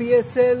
PSL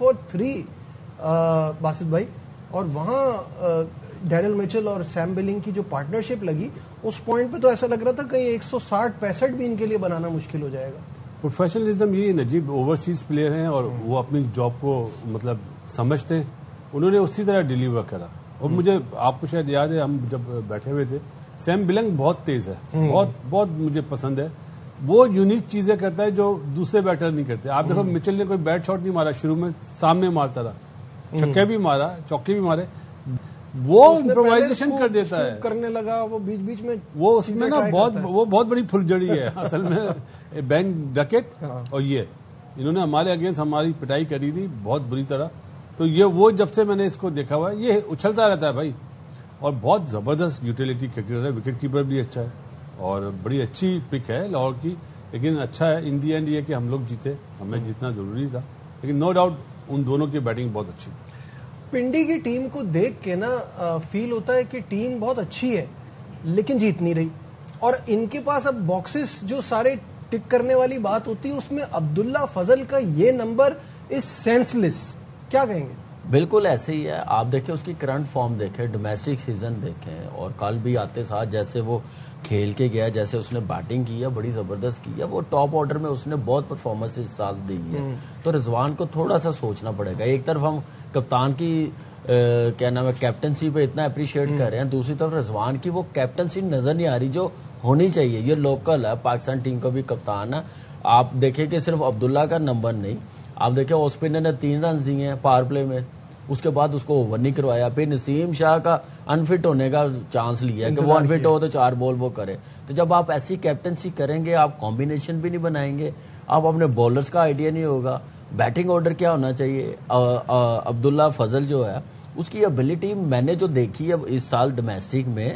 for 3 Basit بھائی, اور وہاں ڈیرل میچل اور سیم بلنگ کی جو پارٹنرشپ لگی, اس پوائنٹ پہ تو ایسا لگ رہا تھا کہیں 160-65 بھی ان کے لیے بنانا مشکل ہو جائے گا. پروفیشنلزم یہ نجیب اوورسیز پلیئر ہیں اور وہ اپنی جاب کو مطلب سمجھتے ہیں, انہوں نے اسی طرح ڈیلیور کرا. اور مجھے آپ کو شاید یاد ہے ہم جب بیٹھے ہوئے تھے, سیم بلنگ بہت تیز ہے, بہت بہت مجھے پسند ہے. وہ یونیک چیزیں کرتا ہے جو دوسرے بیٹر نہیں کرتے. آپ دیکھو مچل نے کوئی بیٹ شاٹ نہیں مارا شروع میں, سامنے مارتا رہا, چھکے بھی مارا, چوکے بھی مارے, وہ امپرووائزیشن کر دیتا ہے, کرنے لگا وہ بیچ بیچ میں, وہ اس میں نا بہت بڑی پھلجڑی ہے اصل میں بینک ڈکٹ. اور یہ انہوں نے ہمارے اگینسٹ ہماری پٹائی کری تھی بہت بری طرح. تو یہ وہ جب سے میں نے اس کو دیکھا ہوا ہے, یہ اچھلتا رہتا ہے بھائی, اور بہت زبردست یوٹیلیٹی کرکٹر ہے. وکٹ کیپر بھی اچھا ہے اور بڑی اچھی پک ہے لاہور کی. لیکن اچھا ہے ان دی اینڈ یہ کہ ہم لوگ جیتے, ہمیں جیتنا ضروری تھا. لیکن نو ڈاؤٹ ان دونوں کی بیٹنگ بہت اچھی تھی. پنڈی کی ٹیم کو دیکھ کے نا فیل ہوتا ہے کہ ٹیم بہت اچھی ہے لیکن جیت نہیں رہی, اور ان کے پاس اب باکسز جو سارے ٹک کرنے والی بات ہوتی ہے, اس میں عبداللہ فضل کا یہ نمبر از سینس لیس. کیا کہیں گے؟ بالکل ایسے ہی ہے. آپ دیکھیں اس کی کرنٹ فارم دیکھیں, ڈومیسٹک سیزن دیکھیں, اور کل بھی آتے ساتھ جیسے وہ کھیل کے گیا, جیسے اس نے بیٹنگ کی ہے بڑی زبردست کی ہے. وہ ٹاپ آرڈر میں اس نے بہت پرفارمنس اس سال دی ہے. تو رضوان کو تھوڑا سا سوچنا پڑے گا. ایک طرف ہم کپتان کی کیا نام ہے کیپٹنسی پہ اتنا اپریشیٹ کر رہے ہیں, دوسری طرف رضوان کی وہ کیپٹنسی نظر نہیں آ رہی جو ہونی چاہیے. یہ لوکل ہے, پاکستان ٹیم کا بھی کپتان ہے. آپ دیکھیں کہ صرف عبداللہ کا نمبر نہیں, آپ دیکھیں اسپنر نے 3 رنز دیے ہیں پاور پلے میں, اس کے بعد اس کو اوور نہیں کروایا. پھر نسیم شاہ کا انفٹ ہونے کا چانس لیا کہ وہ انفٹ ہو تو 4 بال وہ کرے. تو جب آپ ایسی کیپٹنسی کریں گے, آپ کمبینیشن بھی نہیں بنائیں گے, آپ اپنے بولرز کا آئیڈیا نہیں ہوگا, بیٹنگ آرڈر کیا ہونا چاہیے. عبداللہ فضل جو ہے اس کی ابیلٹی میں نے جو دیکھی ہے اس سال ڈومیسٹک میں,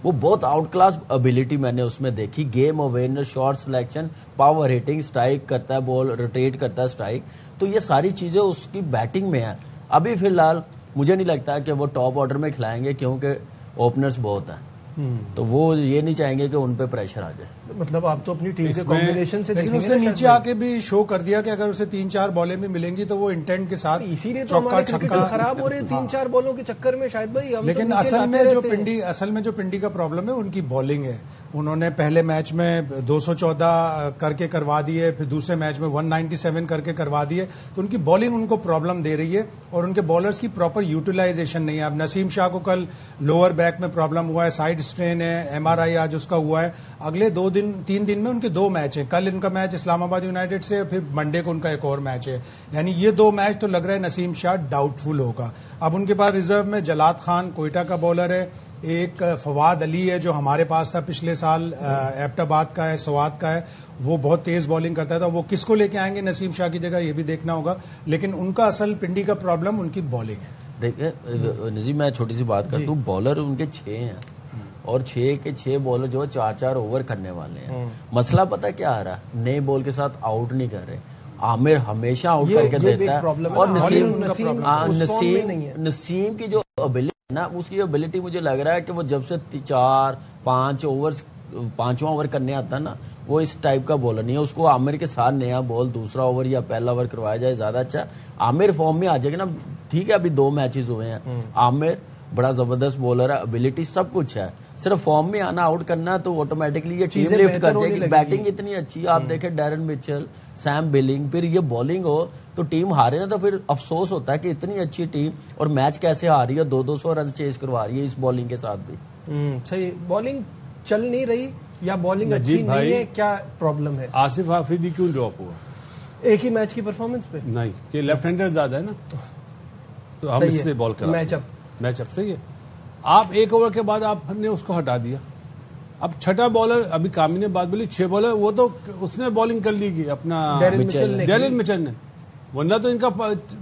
وہ بہت آؤٹ کلاس ابیلٹی میں نے اس میں دیکھی. Game awareness, shot selection, power hitting, strike کرتا ہے بال, روٹیٹ کرتا ہے اسٹرائک. تو یہ ساری چیزیں اس کی بیٹنگ میں ہیں. ابھی فی الحال مجھے نہیں لگتا کہ وہ ٹاپ آرڈر میں کھلائیں گے کیونکہ اوپنرز بہت ہیں, تو وہ یہ نہیں چاہیں گے کہ ان پہ پریشر آ جائے. مطلب آپ تو اپنی ٹیم کے کمبینیشن سے لیکن اس نے نیچے آ کے بھی شو کر دیا کہ اگر اسے 3-4 بالیں بھی ملیں گی تو وہ انٹینٹ کے ساتھ, اسی لیے تو ہمارے کرکٹر خراب ہو رہے ہیں 3-4 بالوں کے چکر میں شاید بھائی. لیکن اصل میں جو پنڈی کا پرابلم ہے ان کی بالنگ ہے. انہوں نے پہلے میچ میں 214 کر کے کروا دیے, پھر دوسرے میچ میں 197 کر کے کروا دیے. تو ان کی بالنگ ان کو پرابلم دے رہی ہے, اور ان کے بالرز کی پراپر یوٹیلائزیشن نہیں ہے. اب نسیم شاہ کو کل لوور بیک میں پرابلم ہوا ہے, سائڈ اسٹرین ہے, MRI آج اس کا ہوا ہے. اگلے 3 دن میں ان کے 2 میچ ہیں. کل ان کا میچ اسلام آباد یونائٹیڈ سے, پھر منڈے کو ان کا ایک اور میچ ہے. یعنی یہ 2 میچ تو لگ رہا ہے نسیم شاہ ڈاؤٹ فل ہوگا. اب ان کے پاس ریزرو میں جلاد خان کوئٹہ کا بالر ہے, ایک فواد علی ہے جو ہمارے پاس تھا پچھلے سال, ایبٹ آباد کا ہے, سوات کا ہے, وہ بہت تیز بالنگ کرتا تھا. وہ کس کو لے کے آئیں گے نسیم شاہ کی جگہ یہ بھی دیکھنا ہوگا. لیکن ان کا اصل پنڈی کا پرابلم ان کی بالنگ ہے. دیکھیں نظیم, میں چھوٹی سی بات کرتا ہوں, بالر ان کے 6 ہیں, اور 6 کے 6 بالر جو 4-4 اوور کرنے والے ہیں. مسئلہ پتہ کیا آ رہا ہے, نئے بال کے ساتھ آؤٹ نہیں کر رہے. عامر ہمیشہ آؤٹ کر کے دیتا ہے, اور نسیم کی جو ابیلٹی نا, اس کی ابیلٹی مجھے لگ رہا ہے کہ وہ جب سے 4-5 اوور 5واں اوور کرنے آتا ہے نا, وہ اس ٹائپ کا بالر نہیں ہے. اس کو عامر کے ساتھ نیا بال دوسرا اوور یا پہلا اوور کروایا جائے زیادہ اچھا. عامر فارم میں آ جائے گا نا, ٹھیک ہے ابھی 2 میچز ہوئے ہیں, عامر بڑا زبردست بولر ہے, ابیلٹی سب کچھ ہے, صرف فارم میں آنا, آؤٹ کرنا, تو آٹومیٹکلی یہ ٹیم لفٹ کر جائے گی. بیٹنگ اتنی اچھی, آپ دیکھیں ڈیرن مچل, سیم بلنگ, پھر یہ بالنگ ہو تو ٹیم ہارے نا, تو پھر افسوس ہوتا ہے کہ اتنی اچھی ٹیم اور میچ کیسے ہاری ہے, 200 رن چیز کروا رہی ہے اس بالنگ کے ساتھ بھی. صحیح, بالنگ چل نہیں رہی یا بالنگ اچھی نہیں ہے, کیا پرابلم ہے؟ آصف حافظی کیوں ڈراپ ہوا؟ ایک ہی میچ کی پرفارمنس پہ نہیں, کہ لیفٹ ہینڈر زیادہ ہے نا, تو ہم اس سے بال کرا میچ اپ صحیح ہے. آپ 1 اوور کے بعد آپ نے اس کو ہٹا دیا. اب 6ٹا بالر, ابھی کامی نے بات بولی 6 بالر, وہ تو اس نے بالنگ کر لی گی اپنا ڈیرل مچل نے, ورنہ تو ان کا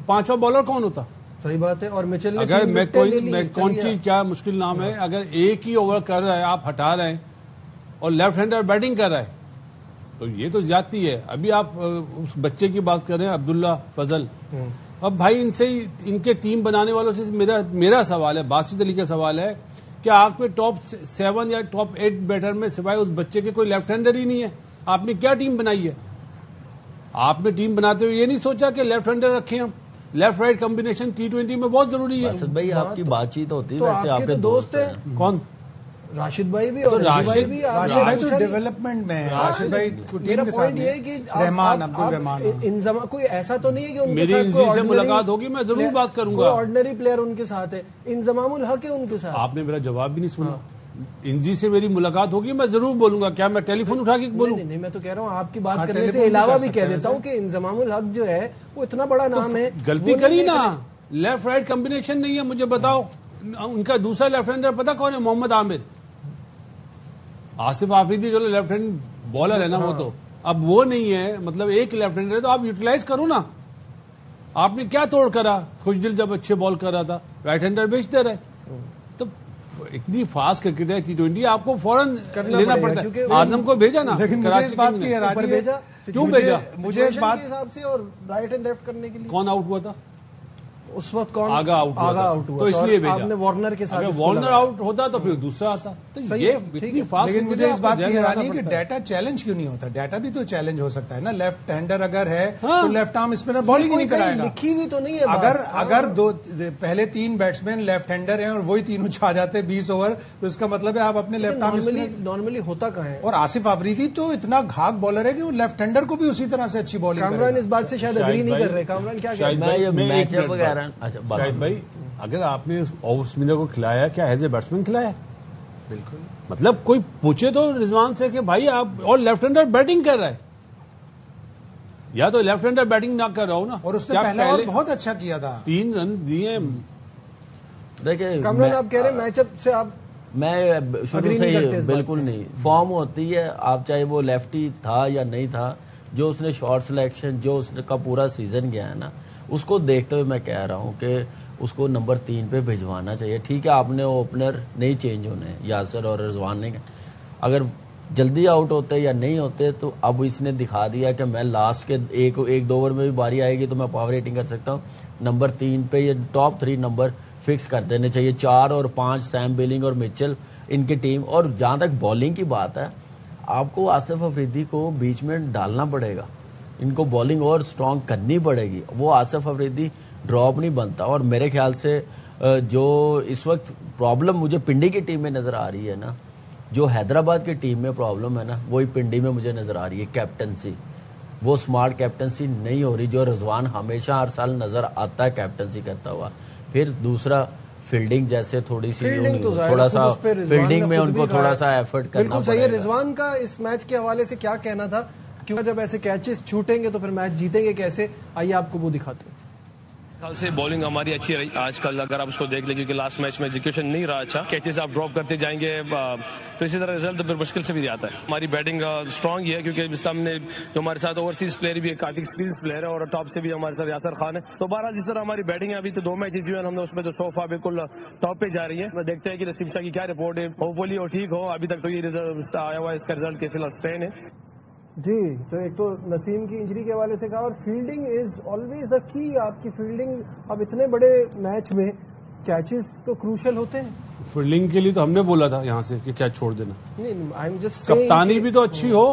5واں بالر کون ہوتا؟ صحیح بات ہے. اور مچل نے اگر میکونچی, کیا مشکل نام ہے, اگر ایک ہی اوور کر رہا ہے, آپ ہٹا رہے ہیں, اور لیفٹ ہینڈر بیٹنگ کر رہا ہے, تو یہ تو زیادتی ہے. ابھی آپ اس بچے کی بات کر رہے ہیں عبداللہ فضل, اب بھائی ان سے, ان کے ٹیم بنانے والوں سے میرا سوال ہے, باسط علی کا سوال ہے کہ آپ کے ٹاپ 7 یا ٹاپ 8 بیٹر میں سوائے اس بچے کے کوئی لیفٹ ہینڈر ہی نہیں ہے. آپ نے کیا ٹیم بنائی ہے؟ آپ نے ٹیم بناتے ہوئے یہ نہیں سوچا کہ لیفٹ ہینڈر رکھیں ہم, لیفٹ رائٹ کمبینیشن T20 میں بہت ضروری ہے. اسد بھائی آپ کی بات چیت ہوتی ہے تو ویسے آپ کے دوست ہیں کون؟ راشد بھائی بھی اور بھائی بھی. راشد بھائی تو ڈیولپمنٹ میں ہے. راشد بھائی ٹیم کے ساتھ رحمان عبد الرحمان کوئی ایسا تو نہیں ہے کہ ان میری انجی سے ملاقات ہوگی میں ضرور بات کروں گا. آرڈنری پلیئر ان کے ساتھ ہے, انضمام الحق ہے ان کے ساتھ. آپ نے میرا جواب بھی نہیں سنا. انجی سے میری ملاقات ہوگی میں ضرور بولوں گا. کیا میں ٹیلی فون اٹھا کے بولوں؟ نہیں, میں تو کہہ رہا ہوں آپ کی بات کرنے سے علاوہ بھی کہہ دیتا ہوں کہ انضمام الحق جو ہے وہ اتنا بڑا نام ہے. غلطی کری نا, لیفٹ رائٹ کمبینیشن نہیں ہے. مجھے بتاؤ ان کا دوسرا لیفٹ ہینڈر پتا کون ہے؟ محمد عامر. آصف آفریدی جو لیفٹ ہینڈ بالر ہے نا وہ تو اب وہ نہیں ہے. مطلب ایک لیفٹ ہینڈر ہے تو آپ یوٹیلائز کرو نا. آپ نے کیا توڑ کرا؟ خوش دل جب اچھے بال کر رہا تھا رائٹ ہینڈر بیچتے رہے. تو اتنی فاسٹ کرکٹ ہے T20 آپ کو فوراً لینا پڑتا ہے. اعظم کو بھیجا نا, لیکن مجھے اس بات کی حیرانی ہے کیوں بھیجا؟ مجھے اس بات کے حساب سے اور رائٹ اینڈ لیفٹ کرنے کے لیے کون آؤٹ ہوا تھا اس وقت؟ کون آگا آؤٹ ہوا تو اس لیے بھیجا. آپ نے وارنر کے ساتھ, اگر وارنر آؤٹ ہوتا تو پھر دوسرا آتا. تو یہ اتنی فاسٹ. لیکن مجھے اس بات کی حیرانی ہے کہ ڈیٹا چیلنج کیوں نہیں ہوتا. ڈیٹا بھی تو چیلنج ہو سکتا ہے نا. لیفٹ ہینڈر اگر ہے تو لیفٹ آرم اسپنر بالنگ ہی نہیں کرائے گا. لکھی ہوئی تو نہیں ہے. اگر پہلے 3 بیٹسمین لیفٹ ہینڈر ہیں اور وہی تینوں چھا جاتے 20 اوور تو اس کا مطلب ہے آپ اپنے لیفٹ آرم نارملی ہوتا کہاں ہے. اور آصف آفریدی تو اتنا گھاگ بالر ہے کہ وہ لیفٹ ہینڈر کو بھی اسی طرح سے اچھی بالنگ کرے گا. کامران اس بات سے شاید اگری نہیں کر رہے. کامران کیا کہہ رہے ہیں؟ شاہد بھائی اگر آپ نے آف اسپنر کو کھلایا کیا ایز اے بیٹسمین کھلایا؟ بالکل. مطلب کوئی پوچھے تو رضوان سے کہ بھائی آپ اور لیفٹ ہینڈر بیٹنگ کر رہا ہے یا تو لیفٹ ہینڈر بیٹنگ نہ کر رہا ہو نا. اور اس نے پہلا اور بہت اچھا کیا تھا, 3 رن دیے. دیکھیں کامران آپ کہہ رہے ہیں میچ اپ سے آپ میں شروع سے بالکل نہیں. فارم ہوتی ہے, آپ چاہے وہ لیفٹی تھا یا نہیں تھا, جو اس نے شارٹ سلیکشن جو اس کا پورا سیزن گیا ہے نا اس کو دیکھتے ہوئے میں کہہ رہا ہوں کہ اس کو نمبر 3 پہ بھجوانا چاہیے. ٹھیک ہے آپ نے اوپنر نہیں چینج ہونے, یاسر اور رضوان نے اگر جلدی آؤٹ ہوتے یا نہیں ہوتے تو اب اس نے دکھا دیا کہ میں لاسٹ کے 1-2 اوور میں بھی باری آئے گی تو میں پاور ریٹنگ کر سکتا ہوں. نمبر 3 پہ یہ ٹاپ 3 نمبر فکس کر دینے چاہیے. 4 اور 5 سیم بلنگ اور مچل ان کی ٹیم. اور جہاں تک بالنگ کی بات ہے آپ کو آصف افریدی کو بیچ میں ڈالنا پڑے گا. ان کو بالنگ اور سٹرونگ کرنی پڑے گی. وہ آصف افریدی ڈراپ نہیں بنتا. اور میرے خیال سے جو اس وقت پرابلم مجھے پنڈی کی ٹیم میں نظر آ رہی ہے نا, جو حیدرآباد کی ٹیم میں پرابلم ہے نا وہی پنڈی میں مجھے نظر آ رہی ہے. کیپٹنسی, وہ سمارٹ کیپٹنسی نہیں ہو رہی جو رضوان ہمیشہ ہر سال نظر آتا ہے کیپٹنسی کرتا ہوا. پھر دوسرا فیلڈنگ جیسے تھوڑی سی تھوڑا سا فیلڈنگ میں ان کو تھوڑا سا ایفرٹ کرنا بالکل صحیح ہے. رضوان کا اس میچ کے حوالے سے کیا کہنا تھا, کیونکہ جب ایسے کیچز چھوٹیں گے تو پھر میچ جیتیں گے کیسے؟ آئیے آپ کو وہ دکھاتے ہیں. خیال سے بولنگ ہماری اچھی رہی آج کل اگر آپ اس کو دیکھ لیں, کیونکہ لاسٹ میچ میں ایگزیکیوشن نہیں رہا اچھا. کیچز آپ ڈراپ کرتے جائیں گے تو اسی طرح رزلٹ پھر مشکل سے بھی آتا ہے. ہماری بیٹنگ اسٹرانگ ہی ہے کیونکہ اس ہم نے جو ہمارے ساتھ اوورسیز پلیئر بھی کافی ایکسپیرینس پلیئر ہے اور ٹاپ سے بھی ہمارے ساتھ یاسر خان ہے. تو بہرحال جس طرح ہماری بیٹنگ ہے ابھی تو 2 میچز جو ہے ہم نے اس میں تو صوفہ بالکل ٹاپ پہ جا رہی ہے. دیکھتے ہیں کہ نسیم شاہ کی کیا رپورٹ ہے, ہوپ فلی اور ٹھیک ہو. ابھی تک تو یہ رزلٹ آیا ہوا ہے, اس کا رزلٹ کیسے اسپین ہے. جی تو ایک تو نسیم کی انجری کے حوالے سے کہا, اور فیلڈنگ از آلویز اے کی. آپ کی فیلڈنگ اب اتنے بڑے میچ میں کیچز تو کروشل ہوتے ہیں. فیلڈنگ کے لیے تو ہم نے بولا تھا یہاں سے کہ کیچ چھوڑ دینا. نہیں, کپتانی بھی تو اچھی ہو.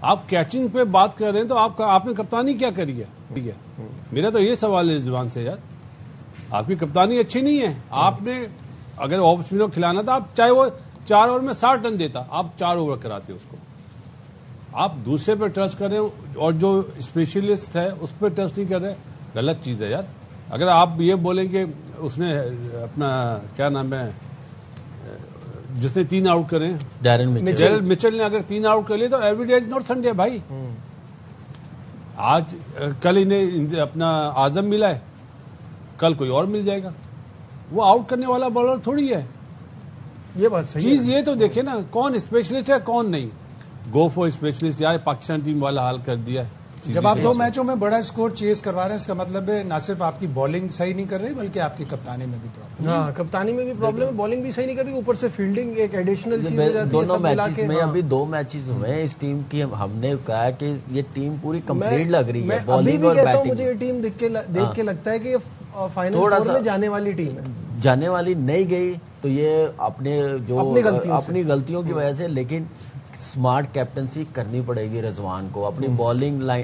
آپ کیچنگ پہ بات کر رہے ہیں تو آپ نے کپتانی کیا کری ہے؟ ٹھیک ہے, میرا تو یہ سوال ہے زبان سے یار, آپ کی کپتانی اچھی نہیں ہے. آپ نے اگر آف اسپنر کو کھلانا تھا, آپ چاہے وہ 4 اوور میں 60 رن دیتا, آپ 4 اوور کراتے اس کو. آپ دوسرے پہ ٹرسٹ کر رہے ہیں اور جو اسپیشلسٹ ہے اس پہ ٹرسٹ نہیں کر رہے, غلط چیز ہے یار. اگر آپ یہ بولیں کہ اس نے اپنا کیا نام ہے جس نے 3 آؤٹ کرے, ڈیرل مچل نے اگر 3 آؤٹ کر لیے تو every day is not Sunday بھائی. آج کل انہیں اپنا اعظم ملا ہے, کل کوئی اور مل جائے گا. وہ آؤٹ کرنے والا بالر تھوڑی ہے. یہ بات صحیح چیز یہ تو دیکھیں نا کون اسپیشلسٹ ہے کون نہیں. گو فور اسپیشلسٹ یار پاکستان ٹیم والا حال کر دیا ہے. جب آپ 2 میچوں میں بڑا اسکور چیز کروا رہے ہیں اس کا مطلب ہے نہ صرف آپ کی بالنگ صحیح نہیں کر رہی بلکہ آپ کی کپتانی میں بھی پرابلم. ہاں کپتانی میں بھی پرابلم ہے, بالنگ بھی صحیح نہیں کر رہی, اوپر سے فیلڈنگ ایک ایڈیشنل چیز ہو جاتی ہے. دونوں میچز میں ابھی 2 میچز ہوئے ہیں اس ٹیم کی, ہم نے کہا کہ یہ ٹیم پوری کمپلیٹ لگ رہی ہے بالنگ اور بیٹنگ. مجھے یہ ٹیم دیکھ کے لگتا ہے کہ یہ فائنل 4 میں جانے والی ٹیم ہے. جانے والی نہیں گئی تو یہ اپنی غلطیوں کی وجہ سے, لیکن سمارٹ کیپٹنسی کرنی پڑے گی رضوان کو. اپنی bowling line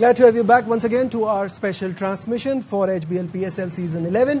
Glad to have you back once again to our special transmission for HBL PSL Season 11.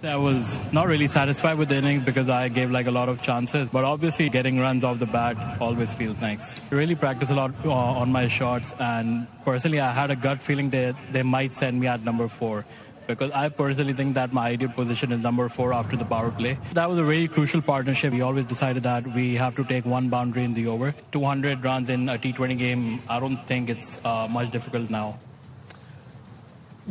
I was not really satisfied with the innings because I gave like a lot of chances, but obviously getting runs off the bat always feels nice. Really practice a lot on my shots, and personally I had a gut feeling that they might send me at number 4, because I personally think that my ideal position is number 4 after the power play. That was a very crucial partnership. We always decided that we have to take 1 boundary in the over. 200 runs in a T20 game, I don't think it's much difficult now.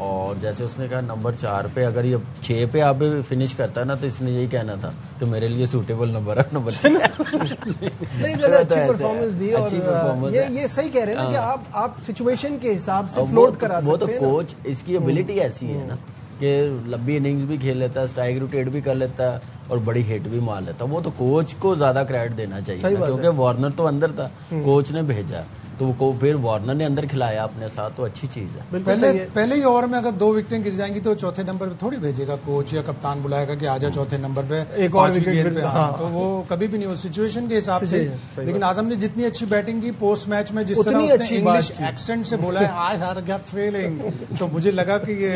اور جیسے اس نے کہا number 4 پہ اگر یہ 6 پہ آپ finish کرتا ہے نا تو اس نے یہی کہنا تھا کہ میرے لیے سوٹیبل نمبر ہے نمبر 6. نہیں چلو اچھی پرفارمنس دی اور یہ صحیح کہہ رہے ہیں نا کہ آپ سچویشن کے حساب سے فلوٹ کرا سکتے ہیں. وہ تو کوچ اس کی ابیلٹی ایسی ہے نا کہ لمبی اننگز بھی کھیل لیتا ہے, اسٹرائک روٹیٹ بھی کر لیتا ہے اور بڑی ہٹ بھی مار لیتا ہے. وہ تو کوچ کو زیادہ کریڈٹ دینا چاہیے کیونکہ وارنر تو اندر تھا, کوچ نے بھیجا تو پھر وارنر نے اندر کھلایا اپنے ساتھ, تو اچھی چیز ہے. پہلے ہی اوور میں اگر 2 وکٹیں گر جائیں گی تو چوتھے نمبر پہ تھوڑی بھیجے گا کوچ یا کپتان بلائے گا کہ آجا چوتھے نمبر پہ ایک اور گیند پہ. تو وہ کبھی بھی نہیں ہو سچویشن کے حساب سے. لیکن اعظم نے جتنی اچھی بیٹنگ کی پوسٹ میچ میں, جس طرح اس نے انگلش ایکسنٹ سے بولا ہے I had a gut feeling, تو مجھے لگا کہ یہ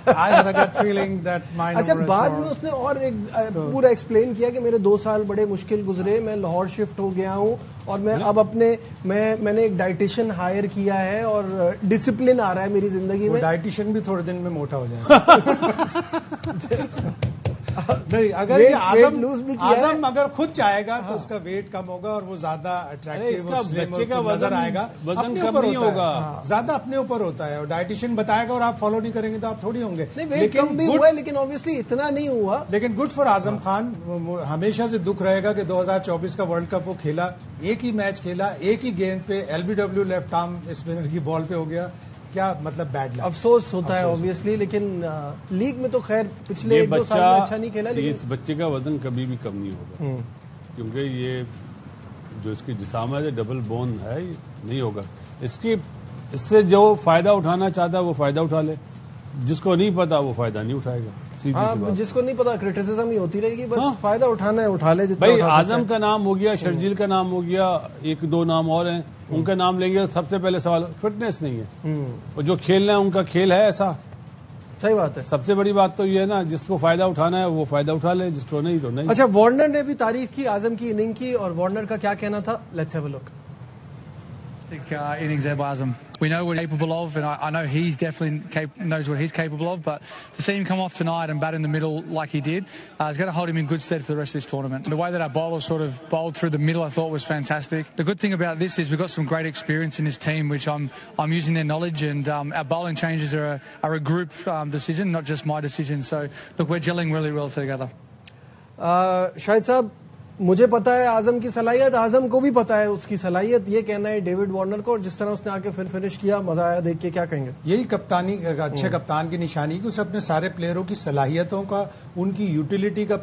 I had a gut feeling that my. اچھا بعد میں اس نے اور ایک پورا ایکسپلین کیا کہ میرے 2 سال بڑے مشکل گزرے, میں لاہور شفٹ ہو گیا ہوں اور میں اب میں نے ایک ڈائٹیشین ہائر کیا ہے اور ڈسپلن آ رہا ہے میری زندگی میں. ڈائٹیشین بھی تھوڑے دن میں موٹا ہو جائے گا. نہیں, اگر اعظم اگر خود چاہے گا تو اس کا ویٹ کم ہوگا اور وہ زیادہ اٹریکٹیو نظر آئے گا. وزن کم نہیں ہوگا, زیادہ اپنے اوپر ہوتا ہے, اور ڈائٹیشین بتائے گا اور آپ فالو نہیں کریں گے تو آپ تھوڑی ہوں گے. ویٹ کم بھی ہوا ہے لیکن obviously اتنا نہیں ہوا. لیکن گڈ فار اعظم خان. ہمیشہ سے دکھ رہے گا کہ 2024 کا ورلڈ کپ وہ کھیلا, ایک ہی میچ کھیلا, ایک ہی گیند پہ LBW لیفٹ آرم اسپنر کی بال پہ ہو گیا. کیا مطلب بیڈ لک, افسوس ہوتا ہے obviously. لیکن لیگ میں تو خیر پچھلے 1-2 سال میں اچھا نہیں کھیلا. لیکن اس بچے کا وزن کبھی بھی کم نہیں ہوگا کیونکہ یہ جو اس کی جسام ہے ڈبل بون ہے, نہیں ہوگا. اس سے جو فائدہ اٹھانا چاہتا ہے وہ فائدہ اٹھا لے, جس کو نہیں پتا وہ فائدہ نہیں اٹھائے گا. جس کو نہیں پتا کرٹیسزم ہی ہوتی رہے گی, بس فائدہ اٹھانا ہے اٹھا لے. بھائی اعظم کا نام ہو گیا, شرجیل کا نام ہو گیا, 1-2 نام اور ہیں, ان کا نام لیں گے. سب سے پہلے سوال فٹنس نہیں ہے, اور جو کھیلنا ہے ان کا کھیل ہے ایسا. صحیح بات ہے. سب سے بڑی بات تو یہ ہے نا, جس کو فائدہ اٹھانا ہے وہ فائدہ اٹھا لے, جس کو نہیں تو نہیں. اچھا وارنر نے بھی تعریف کی اعظم کی اننگ کی, اور وارنر کا کیا کہنا تھا, let's have a look. Innings there by Azam. We know what he's capable of, and I know he's definitely knows what he's capable of, but to see him come off tonight and bat in the middle like he did is going to hold him in good stead for the rest of this tournament. The way that our bowlers sort of bowled through the middle I thought was fantastic. The good thing about this is we've got some great experience in this team, which I'm using their knowledge, and our bowling changes are a group decision, not just my decision. So look, we're gelling really well together. شاہد صاحب, مجھے پتا ہے اعظم کی صلاحیت, اعظم کو بھی پتا ہے اس کی صلاحیت, یہ کہنا ہے ڈیوڈ وارنر کو, اور جس طرح اس نے آ کے پھر فنش کیا مزہ آیا دیکھ کے. کیا کہیں گے؟ یہی کپتانی, اچھے کپتان کی نشانی کہ اسے اپنے سارے پلیئروں کی صلاحیتوں کا, ان کی یوٹیلیٹی کا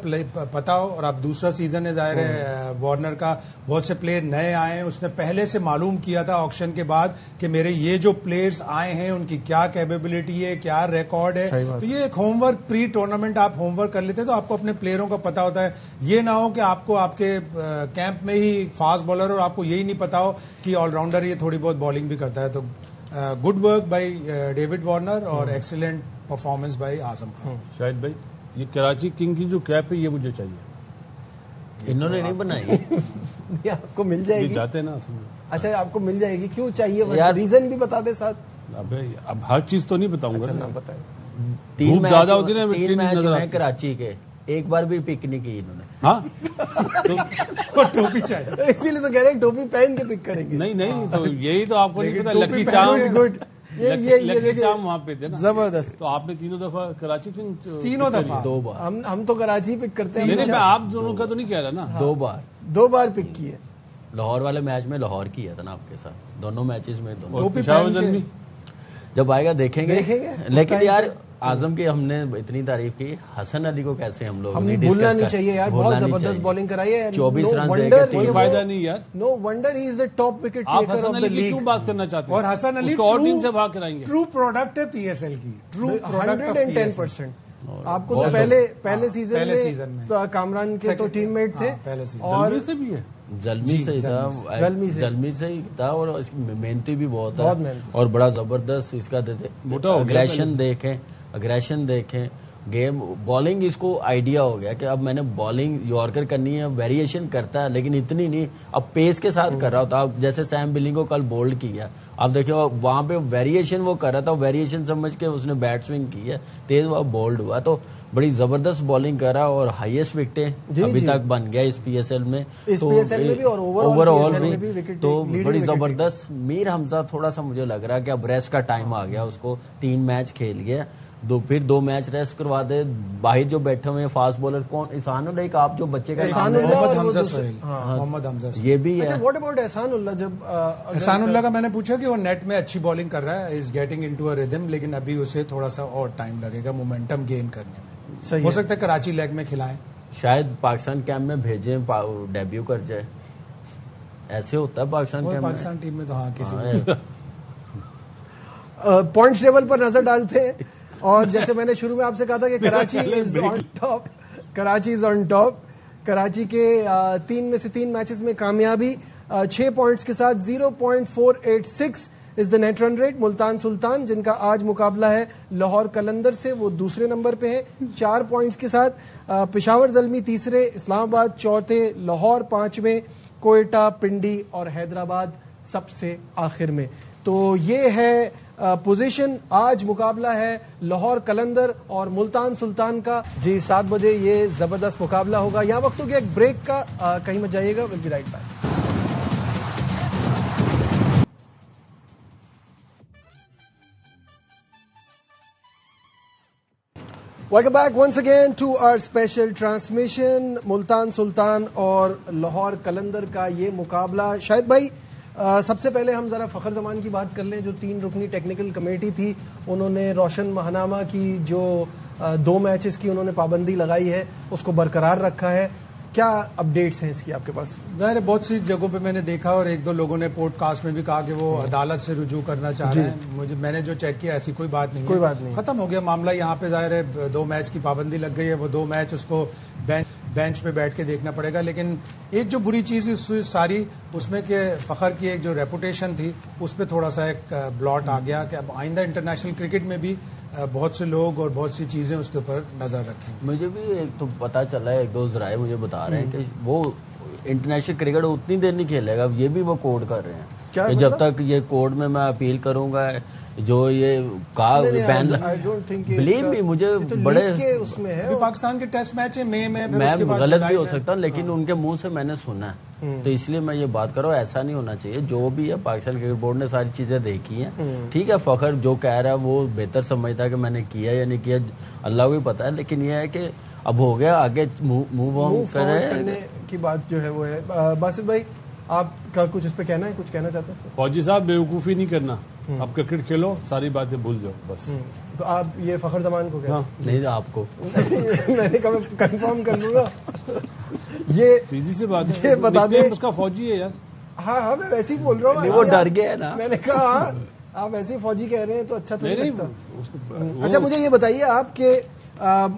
پتا ہو. اور اب دوسرا سیزن ہے ظاہر ہے وارنر کا, بہت سے پلیئر نئے آئے ہیں, اس نے پہلے سے معلوم کیا تھا آکشن کے بعد کہ میرے یہ جو پلیئرز آئے ہیں ان کی کیا کیپیبلٹی ہے, کیا ریکارڈ ہے. تو یہ ایک ہوم ورک, پری ٹورنامنٹ آپ ہوم ورک کر لیتے تو آپ کو اپنے پلیئروں کا پتا ہوتا ہے. یہ نہ ہو کہ آپ کو آپ کے کیمپ میں ہی فاسٹ بالر اور آپ کو یہی نہیں پتا ہو کہ آل راؤنڈر یہ تھوڑی بہت بالنگ بھی کرتا ہے. تو good work by David Warner اور excellent performance by Azam Khan. شاہد بھائی, یہ کراچی کنگ کی جو کیپ ہے یہ مجھے چاہیے. انہوں نے نہیں بنائی, آپ کو مل جائے گی. جاتے ہیں نا. اچھا آپ کو مل جائے گی, کیوں چاہیے, ریزن بھی بتا دے ساتھ. اب ہر چیز تو نہیں بتاؤں گا. بتائیں. 3 زیادہ ہوتی نا, 3 میچ میں کراچی کے ایک بار بھی پک نہیں کی انہوں نے. ہاں ٹوپی چاہیے, اسی لیے تو کہہ رہے ہیں ٹوپی پہن کے پک کریں گے. نہیں تو یہی تو آپ کو نہیں پتا. لکی چام, لکی چام وہاں پہ تھے نا, زبردست. تو آپ نے 3 دفعہ کراچی کنگ, 3 دفعہ 2 بار. ہم تو کراچی پک کرتے ہیں. میں آپ دونوں کا تو نہیں کہہ رہا نا. 2 بار پک کیے. لاہور والے میچ میں لاہور کیا تھا نا آپ کے ساتھ, دونوں میچز میں. جب آئے گا دیکھیں گے. لیکن یار اعظم کی ہم نے اتنی تعریف کی, حسن علی کو کیسے ہم لوگ بھولنا نہیں چاہیے یار, بہت زبردست بالنگ کرائی ہے. 24 رن دے کے کوئی فائدہ نہیں یار. No wonder he is the top wicket آپ ٹیکر حسن آف دا علی کی لیگ. کیوں بات کرنا چاہتے ہیں؟ اور حسن علی اور ٹیم سے بھاگ کرائیں گے. ٹرو پروڈکٹ ہے PSL کی, ٹرو پروڈکٹ 110%. آپ کو تو پہلے سیزن میں کامران کے تو ٹیم میٹ تھے, اور سے بھی ہے زلمی سے ہی تھا, اور محنتی بھی بہت ہے, اور بڑا زبردست اس کا اگریشن دیکھیں گیم بالنگ اس کو آئیڈیا ہو گیا کہ اب میں نے بالنگ یارکر کرنی ہے, ویریشن کرتا ہے لیکن اتنی نہیں, اب پیس کے ساتھ کر رہا ہوتا. اب جیسے سیم بلنگ کو کل بولڈ کیا, اب دیکھیں وہاں پہ ویریشن وہ کر رہا تھا, ویریشن سمجھ کے اس نے بیٹ سوئنگ کی ہے, تیز ہوا بولڈ ہوا, تو بڑی زبردست بالنگ کر رہا اور ہائیسٹ وکٹیں ابھی تک بن گیا اس پی ایس ایل میں, اوور آل بھی, تو بڑی زبردست. میر حمزہ تھوڑا سا مجھے لگ رہا ہے کہ اب ریسٹ کا ٹائم آ گیا, اس کو 3 میچ کھیل گیا, پھر 2 میچ ریسٹ کروا دے. باہر جو بیٹھے ہوئے ہیں فاسٹ بالر کون, احسان اللہ, ایک آپ جو بچے کا محمد حمزہ, یہ بھی ہے. واٹ اباؤٹ احسان اللہ؟ جب احسان اللہ کا میں نے پوچھا کہ وہ نیٹ میں اچھی بالنگ کر رہا ہے, is getting into a rhythm, لیکن ابھی اسے تھوڑا سا اور ٹائم لگے گا مومنٹم گین کرنے میں. ہو سکتا ہے کراچی لیگ میں کھلائیں, شاید پاکستان کیمپ میں بھیجیں, ڈیبیو کر جائے, ایسے ہوتا ہے پاکستان ٹیم میں. تو ہاں کسی پوائنٹ ٹیبل پر نظر ڈالتے ہیں, اور جیسے میں نے شروع میں آپ سے کہا تھا کہ Karachi is on top, Karachi is on top. Karachi کے 3 میں سے 3 میچز میں کامیابی, 6 پوائنٹس کے ساتھ 0.486 از دا نیٹ رن ریٹ. ملتان سلطان جن کا آج مقابلہ ہے لاہور قلندر سے, وہ دوسرے نمبر پہ ہے 4 پوائنٹس کے ساتھ. پشاور زلمی تیسرے, اسلام آباد چوتھے, لاہور 5ویں, کوئٹہ, پنڈی اور حیدرآباد سب سے آخر میں. تو یہ ہے پوزیشن. آج مقابلہ ہے لاہور قلندر اور ملتان سلطان کا. جی 7 بجے یہ زبردست مقابلہ ہوگا. یہاں وقت ہو گیا ایک بریک کا, کہیں مت جائیے گا, will be right back. Welcome back once again to our special transmission. Multan Sultan اور لاہور قلندر کا یہ مقابلہ. شاہد بھائی, سب سے پہلے ہم ذرا فخر زمان کی بات کر لیں, جو 3 رکنی ٹیکنیکل کمیٹی تھی, انہوں نے روشن ماہنامہ کی جو 2 میچز کی انہوں نے پابندی لگائی ہے اس کو برقرار رکھا ہے. کیا اپڈیٹس ہیں اس کی آپ کے پاس؟ ظاہر ہے بہت سی جگہوں پہ میں نے دیکھا, اور 1-2 لوگوں نے پوڈ کاسٹ میں بھی کہا کہ وہ عدالت سے رجوع کرنا چاہ رہے ہیں. میں نے جو چیک کیا ایسی کوئی بات نہیں, ختم ہو گیا معاملہ. یہاں پہ ظاہر ہے 2 میچ کی پابندی لگ گئی ہے, وہ 2 میچ اس کو بینچ پہ بیٹھ کے دیکھنا پڑے گا. لیکن ایک جو بری چیز ساری اس میں کہ فخر کی ایک جو ریپوٹیشن تھی اس پہ تھوڑا سا ایک بلاٹ آ گیا کہ اب آئندہ انٹرنیشنل کرکٹ میں بھی بہت سے لوگ اور بہت سی چیزیں اس کے اوپر نظر رکھیں. مجھے بھی ایک تو پتا چلا ہے, 1-2 ذرائع مجھے بتا رہے ہیں کہ وہ انٹرنیشنل کرکٹ اتنی دیر نہیں کھیلے گا. یہ بھی وہ کوڈ کر رہے ہیں کہ جب تک یہ کوڈ میں اپیل کروں گا, جو یہ بلیو بھی مجھے بڑے اس میں ہے. پاکستان کے ٹیسٹ میچ ہے مئی میں, میں غلط بھی ہو سکتا ہوں لیکن ان کے منہ سے میں نے سنا ہے, تو اس لیے میں یہ بات کروں, ایسا نہیں ہونا چاہیے. جو بھی ہے پاکستان کرکٹ بورڈ نے ساری چیزیں دیکھی ہیں, ٹھیک ہے. فخر جو کہہ رہا ہے وہ بہتر سمجھتا ہے کہ میں نے کیا یا نہیں کیا, اللہ کو ہی پتا ہے. لیکن یہ ہے کہ اب ہو گیا, آگے موو آن کرنے کی بات جو ہے وہ ہے. باسط بھائی آپ کا کچھ اس پہ کہنا ہے, کچھ کہنا چاہتے ہیں؟ فوجی صاحب بیوقوفی نہیں کرنا, اب کرکٹ کھیلو, ساری باتیں بھول جاؤ بس. تو آپ یہ فخر زمان کو کہنا نہیں, آپ کو میں نے کہا کنفرم کر لوں گا. یہ سیدھی سی بات ہے, بتا دیں اس کا فوجی ہے یار. ہاں میں ویسے ہی بول رہا ہوں, وہ ڈر گیا ہے نا. میں نے کہا آپ ایسے ہی فوجی کہہ رہے ہیں تو اچھا تو نہیں لگتا. اچھا مجھے یہ بتائیے آپ کے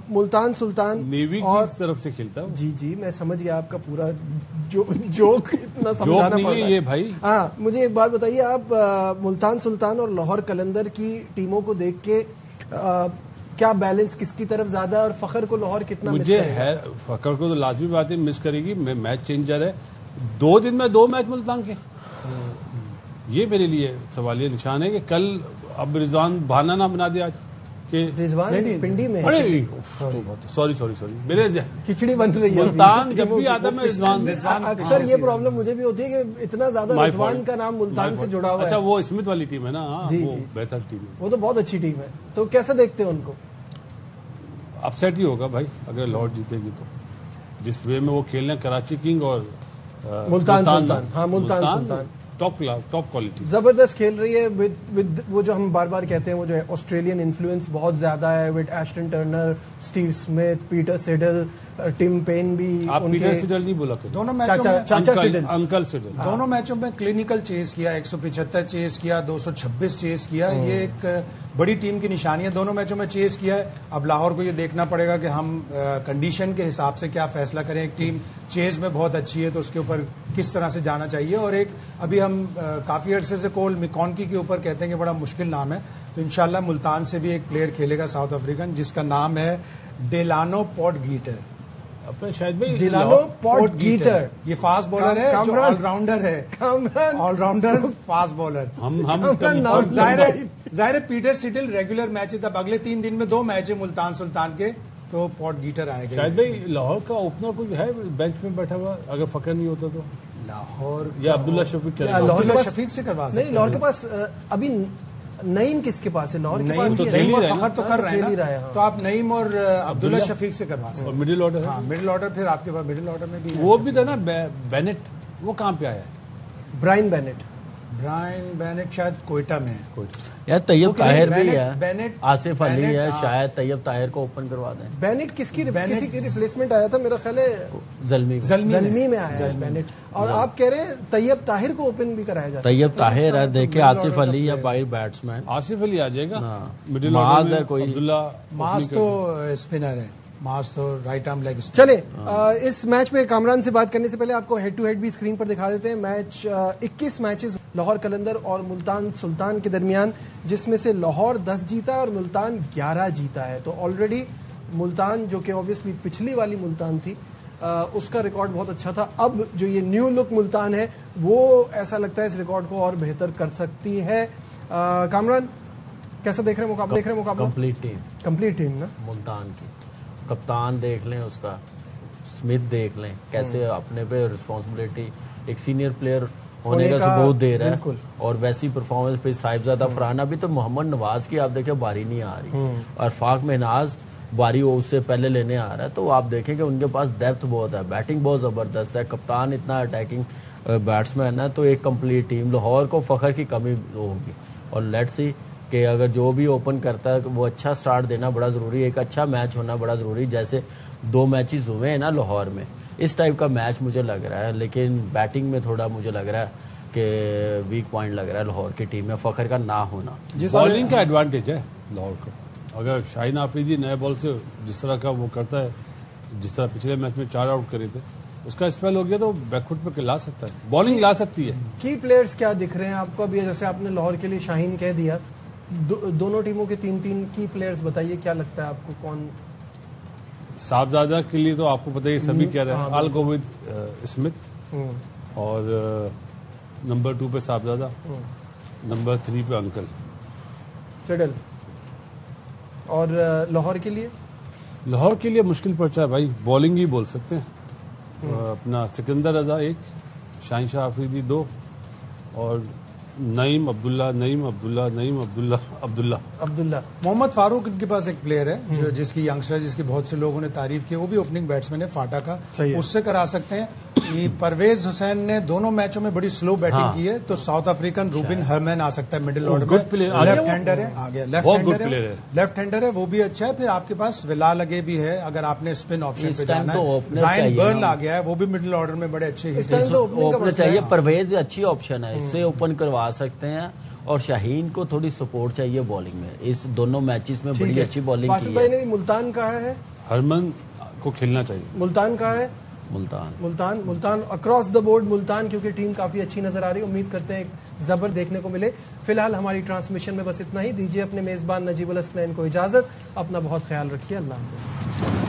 ملتان سلطان نیوی کی طرف سے کھیلتا ہے. جی میں سمجھ گیا آپ کا پورا جوک اتنا سمجھانا پڑ رہا ہے یہ بھائی. ہاں مجھے ایک بات بتائیے, آپ ملتان سلطان اور لاہور قلندر کی ٹیموں کو دیکھ کے کیا بیلنس کس کی طرف زیادہ ہے, اور فخر کو لاہور کتنا مجھے ہے؟ فخر کو تو لازمی بات ہے مس کرے گی, میں میچ چینجر ہے. 2 دن میں 2 میچ ملتان کے, یہ میرے لیے سوالیہ نشان ہے کہ کل اب رضوان بہانا نہ بنا دیا کہ پنڈی میں سوری میرے کھچڑی بن رہی ہے. ملتان جب بھی آتا ہے میں رضوان, اکثر یہ پرابلم مجھے بھی ہوتی ہے کہ اتنا زیادہ رضوان کا نام ملتان سے جڑا ہوا ہے. اچھا وہ اسمتھ والی ٹیم ہے نا, وہ بہتر ٹیم ہے, وہ تو بہت اچھی ٹیم ہے. تو کیسے دیکھتے ہیں ان کو؟ اپسیٹ ہی ہوگا بھائی اگر لاہور جیتے گی تو, جس وے میں وہ کھیل رہے ہیں کراچی کنگ اور ملتان سلطان. ہاں ملتان سلطان ٹاپ کوالٹی زبردست کھیل رہی ہے. ود وہ جو ہم بار بار کہتے ہیں وہ جو ہے آسٹریلین انفلوئنس بہت زیادہ ہے, with Ashton Turner, Steve Smith, Peter Siddle, Tim Paine بھی. آپ پیٹر سیڈل نہیں بولا کہ دونوں میچوں میں چاچا سیڈل, انکل سیڈل, دونوں میچوں میں کلینکل چیز کیا, 175 چیز کیا, 226 چیز کیا. یہ ایک بڑی ٹیم کی نشانی ہے. دونوں میچوں میں چیز کیا ہے. اب لاہور کو یہ دیکھنا پڑے گا کہ ہم کنڈیشن کے حساب سے کیا فیصلہ کریں. ایک ٹیم چیز میں بہت اچھی ہے تو اس کے اوپر کس طرح سے جانا چاہیے, اور ایک ابھی ہم کافی عرصے سے کول میکونکی کے اوپر کہتے ہیں کہ بڑا مشکل نام ہے, تو انشاءاللہ ملتان سے بھی ایک پلیئر کھیلے گا ساؤتھ افریقن جس کا نام ہے ڈیلانو پوڈگیٹر. اپنے شاید بھائی ڈیلانو پوڈگیٹر یہ فاسٹ بالر ہے جو کامران. آل راؤنڈر ہے, Kamran. All rounder fast bowler. نام ظاہر ہے پیٹر سٹل ریگولر میچز, اب اگلے 3 دن میں 2 میچ ہیں ملتان سلطان کے, تو پوڈگیٹر آئے گا. شاید بھائی لاہور کا اوپنر کوئی ہے بینچ میں بیٹھا ہوا, اگر فخر نہیں ہوتا تو لاہور یا عبداللہ شفیق کرے گا. لاہور کے عبداللہ پاس شفیق سے کروا نہیں, سکتے لاہور کے پاس ابھی نعیم کس کے پاس ہے؟ لاہور کے نعیم پاس تو ہی ہے. نعیم اور رہے ہیں فخر تو کر رہے کھیل ہی ہیں رہا ہے, نا, ہاں. تو آپ نعیم اور عبداللہ شفیق سے کروا سکتے اور ہیں. مڈل آرڈر ہے ہاں مڈل آرڈر, پھر آپ کے پاس مڈل آرڈر میں بھی وہ بھی تھا نا بینٹ, وہ کہاں پہ آیا ہے؟ Brian Bennet. برائن بینٹ شاید کوئٹہ میں ہے. یار طیب طاہر بھی بینٹ- ہے, آصف علی ہے, ہاں. شاید طیب طاہر کو اوپن کروا دیں. بینٹ کس کی بینٹ- کسی کی ریپلیسمنٹ آیا تھا میرا خیال ہے, زلمی زلمی میں آیا ہے بینٹ. اور آپ کہہ رہے ہیں طیب طاہر کو اوپن بھی کرایا جاتا ہے. طیب طاہر ہے, دیکھیں آصف علی یا بائی بیٹسمین. آصف علی آ جائے گا ہاں. مڈل معاذ آرڈر ہے میں. کوئی. عبداللہ ماس تو اسپنر ہے, ماس تو رائٹ آرم لیگ. چلے اس میچ میں کامران سے بات کرنے سے پہلے آپ کو ہیڈ ٹو ہیڈ بھی اسکرین پر دکھا دیتے ہیں. میچ 21 میچز لاہور قلندر اور ملتان سلطان کے درمیان, جس میں سے لاہور 10 جیتا اور ملتان 11 جیتا ہے. تو آلریڈی ملتان جو کہ اوبیسلی پچھلی والی ملتان تھی اس کا ریکارڈ بہت اچھا تھا. اب جو یہ نیو لک ملتان ہے وہ ایسا لگتا ہے اس ریکارڈ کو اور بہتر کر سکتی ہے. کامران کیسا دیکھ رہے ہیں مقابلہ؟ کمپلیٹ ٹیم نا ملتان کی. کپتان دیکھ لیں اس کا, سمتھ دیکھ لیں کیسے اپنے پہ رسپانسبلٹی, ایک سینئر پلیئر ہونے کا ثبوت دے رہا ہے, اور ویسی پرفارمنس پہ صاحبزادہ فرحان. ابھی تو محمد نواز کی آپ دیکھیں باری نہیں آ رہی, اور فاق مہناز باری وہ اس سے پہلے لینے آ رہا ہے. تو آپ دیکھیں کہ ان کے پاس ڈیپتھ بہت ہے, بیٹنگ بہت زبردست ہے, کپتان اتنا اٹیکنگ بیٹسمین ہے. تو ایک کمپلیٹ ٹیم. لاہور کو فخر کی کمی ہوگی, اور لیٹ سی کہ اگر جو بھی اوپن کرتا ہے وہ اچھا سٹارٹ دینا بڑا ضروری ہے, ایک اچھا میچ ہونا بڑا ضروری. جیسے 2 میچز ہوئے ہیں نا لاہور میں, اس ٹائپ کا میچ مجھے لگ رہا ہے. لیکن بیٹنگ میں تھوڑا مجھے لگ رہا ہے کہ ویک پوائنٹ لگ رہا ہے لاہور کی ٹیم میں, فخر کا نہ ہونا. بالنگ کا ایڈوانٹیج ہے لاہور کو. اگر شاہین آفریدی نئے بال سے جس طرح کا وہ کرتا ہے, جس طرح پچھلے میچ میں 4 آؤٹ کرے تھے, اس کا اسپیل ہو گیا تو بیک فٹ پہ لا سکتا ہے, بالنگ لا سکتی ہے. کی پلیئرز کیا دکھ رہے ہیں آپ کو ابھی؟ جیسے آپ نے لاہور کے لیے شاہین کہہ دیا, دونوں ٹیموں کے 3 کی پلیئرز بتائیے, کیا لگتا ہے آپ کو کون؟ صاحبزادہ کے لیے تو آپ کو پتہ ہے سبھی کہہ رہے ہیں, آل گو ود اسمتھ, اور نمبر 2 پہ صاحبزادہ, نمبر 3 پہ انکل سڈل. اور لاہور کے لیے؟ لاہور کے لیے مشکل پڑتا ہے بھائی, بالنگ ہی بول سکتے ہیں. اپنا سکندر رضا 1, شاہین شاہ آفریدی 2, اور نعیم عبداللہ. محمد فاروق ان کے پاس ایک پلیئر ہے جو جس کی ینگسٹر, جس کی بہت سے لوگوں نے تعریف کی, وہ بھی اوپننگ بیٹسمین ہے فاٹا کا, اس سے کرا سکتے ہیں. پرویز حسین نے دونوں میچوں میں بڑی سلو بیٹنگ کی ہے, تو ساؤتھ افریقن روبن ہرمین آ سکتا ہے مڈل آرڈر میں. لیفٹ ہینڈر ہے, آ گیا لیفٹ ہینڈر ہے, وہ بھی اچھا ہے. پھر آپ کے پاس ولا لگے بھی ہے اگر آپ نے اسپن آپشن پہ جانا ہے. رائن برل آ گیا ہے, وہ بھی مڈل آرڈر میں بڑے اچھے اوپنر چاہیے. پرویز اچھی آپشن ہے, اس سے اوپن کروا سکتے ہیں. اور شاہین کو تھوڑی سپورٹ چاہیے بالنگ میں, اس دونوں میچز میں بڑی اچھی بالنگ کی ہے. نے بھی ملتان کہا ہے, ہرمن کو کھیلنا چاہیے. ملتان کہا ہے, Multan across the board Multan, کیونکہ ٹیم کافی اچھی نظر آ رہی ہے. امید کرتے ہیں ایک زبر دیکھنے کو ملے. فی الحال ہماری ٹرانسمیشن میں بس اتنا ہی. دیجیے اپنے میزبان نجیب الحسنین کو اجازت. اپنا بہت خیال رکھیے. اللہ حافظ.